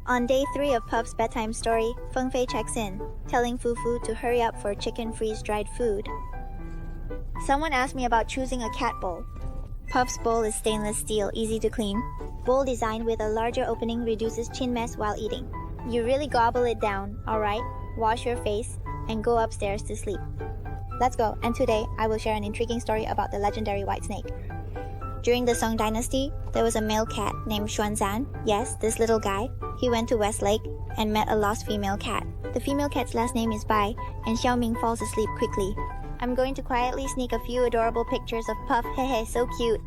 On day 3 of Puff's bedtime story, Fengfei checks in, telling Fufu to hurry up for chicken freeze-dried food. Someone asked me about choosing a cat bowl. Puff's bowl is stainless steel, easy to clean. Bowl design with a larger opening reduces chin mess while eating. You really gobble it down, alright? Wash your face, and go upstairs to sleep. Let's go, and today I will share an intriguing story about the legendary white snake. During the Song Dynasty, there was a male cat named Xuanzan. Yes, this little guy. He went to Westlake and met a lost female cat. The female cat's last name is Bai, and Xiaoming falls asleep quickly. I'm going to quietly sneak a few adorable pictures of Puff. Hehe, so cute.